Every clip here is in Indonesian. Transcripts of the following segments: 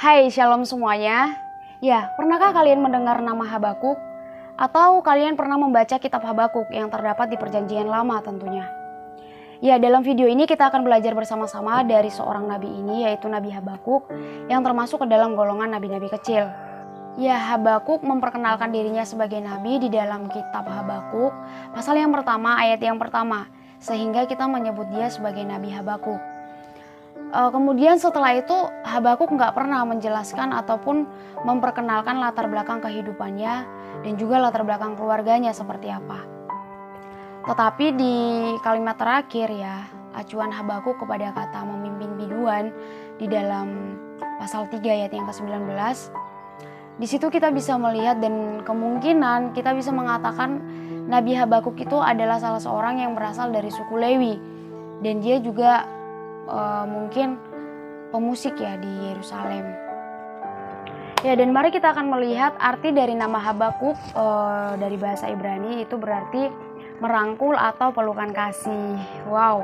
Hai, shalom semuanya. Ya, pernahkah kalian mendengar nama Habakuk? Atau kalian pernah membaca kitab Habakuk yang terdapat di Perjanjian Lama tentunya? Ya, dalam video ini kita akan belajar bersama-sama dari seorang nabi ini, yaitu Nabi Habakuk, yang termasuk ke dalam golongan nabi-nabi kecil. Ya, Habakuk memperkenalkan dirinya sebagai nabi di dalam kitab Habakuk, pasal yang pertama, ayat yang pertama, sehingga kita menyebut dia sebagai Nabi Habakuk. Kemudian setelah itu Habakuk nggak pernah menjelaskan ataupun memperkenalkan latar belakang kehidupannya dan juga latar belakang keluarganya seperti apa. Tetapi di kalimat terakhir ya, acuan Habakuk kepada kata memimpin biduan di dalam pasal 3 ayat yang ke-19, di situ kita bisa melihat dan kemungkinan kita bisa mengatakan Nabi Habakuk itu adalah salah seorang yang berasal dari suku Lewi dan dia juga mungkin pemusik ya di Yerusalem. Ya, dan mari kita akan melihat arti dari nama Habakuk dari bahasa Ibrani itu berarti merangkul atau pelukan kasih. Wow.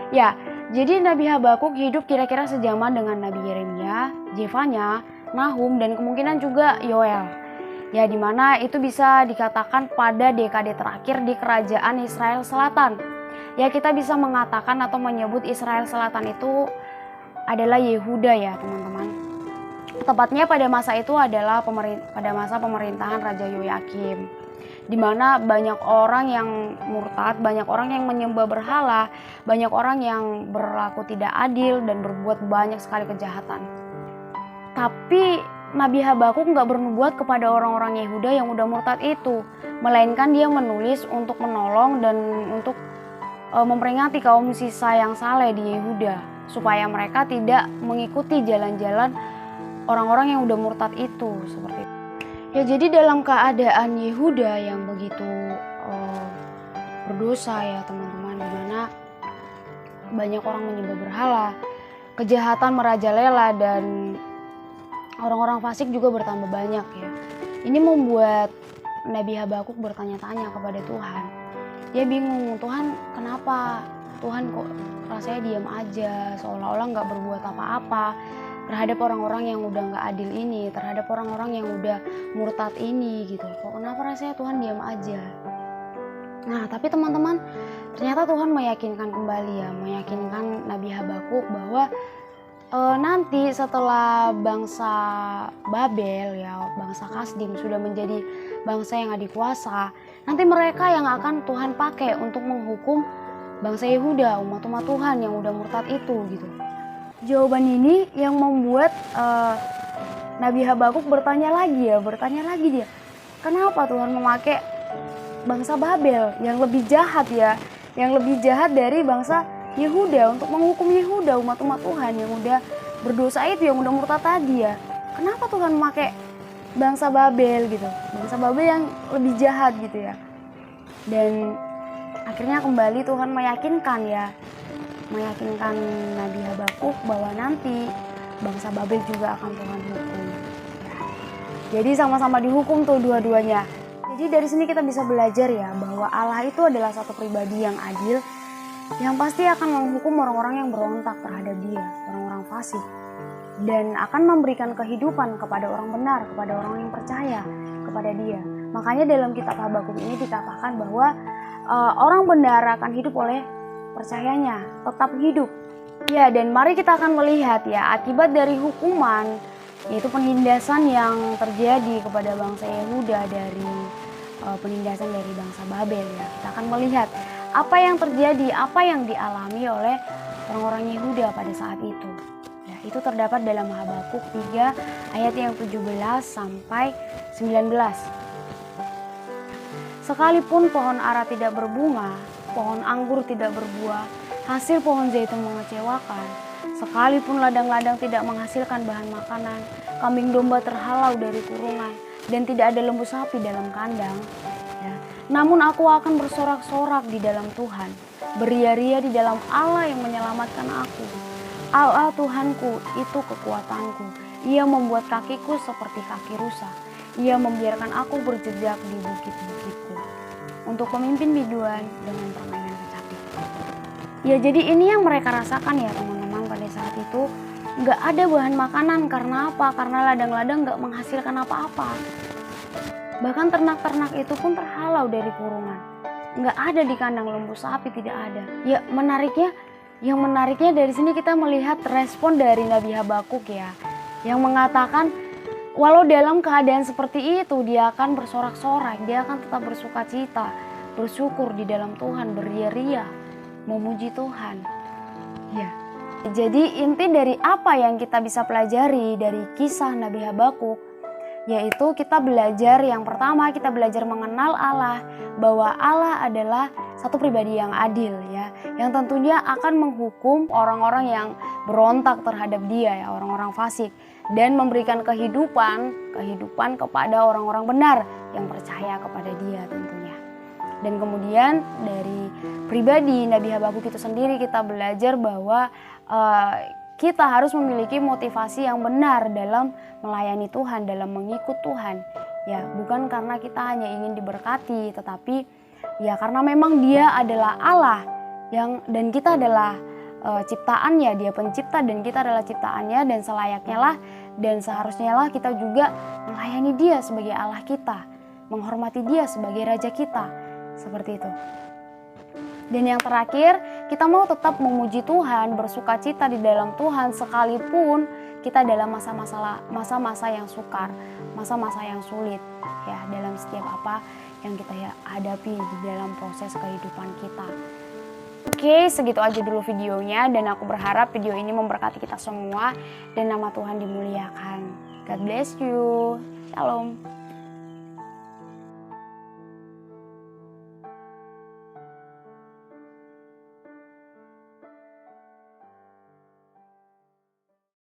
Ya, jadi Nabi Habakuk hidup kira-kira sejaman dengan Nabi Yeremia, Zefanya, Nahum dan kemungkinan juga Yoel. Ya, di mana itu bisa dikatakan pada dekade terakhir di kerajaan Israel Selatan. Ya, kita bisa mengatakan atau menyebut Israel Selatan itu adalah Yehuda ya teman-teman. Tepatnya pada masa itu adalah pada masa pemerintahan Raja Yoyakim, di mana banyak orang yang murtad, banyak orang yang menyembah berhala, banyak orang yang berlaku tidak adil dan berbuat banyak sekali kejahatan. Tapi Nabi Habakuk nggak bernubuat kepada orang-orang Yehuda yang udah murtad itu, melainkan dia menulis untuk menolong dan untuk memperingati kaum sisa yang saleh di Yehuda supaya mereka tidak mengikuti jalan-jalan orang-orang yang udah murtad itu seperti itu. Ya, jadi dalam keadaan Yehuda yang begitu berdosa ya teman-teman, di mana banyak orang menyembah berhala, kejahatan merajalela dan orang-orang fasik juga bertambah banyak ya. Ini membuat Nabi Habakuk bertanya-tanya kepada Tuhan. Dia bingung, Tuhan kenapa? Tuhan kok rasanya diam aja, seolah-olah gak berbuat apa-apa terhadap orang-orang yang udah gak adil ini, terhadap orang-orang yang udah murtad ini gitu. Kok kenapa rasanya Tuhan diam aja? Nah, tapi teman-teman, ternyata Tuhan meyakinkan kembali ya, meyakinkan Nabi Habakuk bahwa nanti setelah bangsa Babel ya, bangsa Kasdim sudah menjadi bangsa yang adikuasa, nanti mereka yang akan Tuhan pakai untuk menghukum bangsa Yehuda, umat-umat Tuhan yang udah murtad itu gitu. Jawaban ini yang membuat Nabi Habakuk bertanya lagi dia, kenapa Tuhan memakai bangsa Babel yang lebih jahat ya, yang lebih jahat dari bangsa Yehuda untuk menghukum Yehuda, umat-umat Tuhan yang udah berdosa itu, yang udah murtad tadi ya. Kenapa Tuhan memakai bangsa Babel gitu, bangsa Babel yang lebih jahat gitu ya. Dan akhirnya kembali Tuhan meyakinkan Nabi Habakuk bahwa nanti bangsa Babel juga akan Tuhan hukum. Jadi sama-sama dihukum tuh dua-duanya. Jadi dari sini kita bisa belajar ya bahwa Allah itu adalah satu pribadi yang adil, yang pasti akan menghukum orang-orang yang berontak terhadap dia, orang-orang fasik, dan akan memberikan kehidupan kepada orang benar, kepada orang yang percaya kepada dia. Makanya dalam kitab Habakuk ini dikatakan bahwa orang benar akan hidup oleh percayanya, tetap hidup. Ya, dan mari kita akan melihat ya akibat dari hukuman, yaitu penindasan yang terjadi kepada bangsa Yehuda dari penindasan dari bangsa Babel ya. Kita akan melihat apa yang terjadi, apa yang dialami oleh orang-orang Yehuda pada saat itu. Ya, itu terdapat dalam Habakuk 3 ayat yang 17 sampai 19. Sekalipun pohon ara tidak berbunga, pohon anggur tidak berbuah, hasil pohon zaitun mengecewakan, sekalipun ladang-ladang tidak menghasilkan bahan makanan, kambing domba terhalau dari kurungan, dan tidak ada lembu sapi dalam kandang, ya. Namun aku akan bersorak-sorak di dalam Tuhan, beria-ria di dalam Allah yang menyelamatkan aku. Allah Tuhanku itu kekuatanku. Ia membuat kakiku seperti kaki rusa. Ia membiarkan aku berjejak di bukit-bukitku untuk pemimpin biduan dengan permainan kecapi. Ya, jadi ini yang mereka rasakan ya teman-teman pada saat itu. nggak ada bahan makanan. Karena apa? Karena ladang-ladang nggak menghasilkan apa-apa. Bahkan ternak-ternak itu pun terhalau dari kurungan. Nggak ada di kandang, lembu sapi tidak ada. Ya yang menariknya dari sini kita melihat respon dari Nabi Habakuk ya. Yang mengatakan walau dalam keadaan seperti itu dia akan bersorak-sorai, dia akan tetap bersuka cita, bersyukur di dalam Tuhan, beria-ria, memuji Tuhan. Ya. Jadi inti dari apa yang kita bisa pelajari dari kisah Nabi Habakuk, yaitu kita belajar yang pertama, kita belajar mengenal Allah, bahwa Allah adalah satu pribadi yang adil ya, yang tentunya akan menghukum orang-orang yang berontak terhadap dia ya, orang-orang fasik, dan memberikan kehidupan kepada orang-orang benar yang percaya kepada dia tentunya. Dan kemudian dari pribadi Nabi Habakuk itu sendiri kita belajar bahwa kita harus memiliki motivasi yang benar dalam melayani Tuhan, dalam mengikut Tuhan. Ya, bukan karena kita hanya ingin diberkati, tetapi ya karena memang Dia adalah Allah dan kita adalah ciptaannya, Dia pencipta dan kita adalah ciptaannya, dan selayaknya lah dan seharusnya lah kita juga melayani Dia sebagai Allah kita, menghormati Dia sebagai Raja kita. Seperti itu. Dan yang terakhir, kita mau tetap memuji Tuhan, bersuka cita di dalam Tuhan sekalipun kita dalam masa-masa yang sukar, masa-masa yang sulit ya, dalam setiap apa yang kita hadapi di dalam proses kehidupan kita. Oke, segitu aja dulu videonya, dan aku berharap video ini memberkati kita semua dan nama Tuhan dimuliakan. God bless you. Shalom.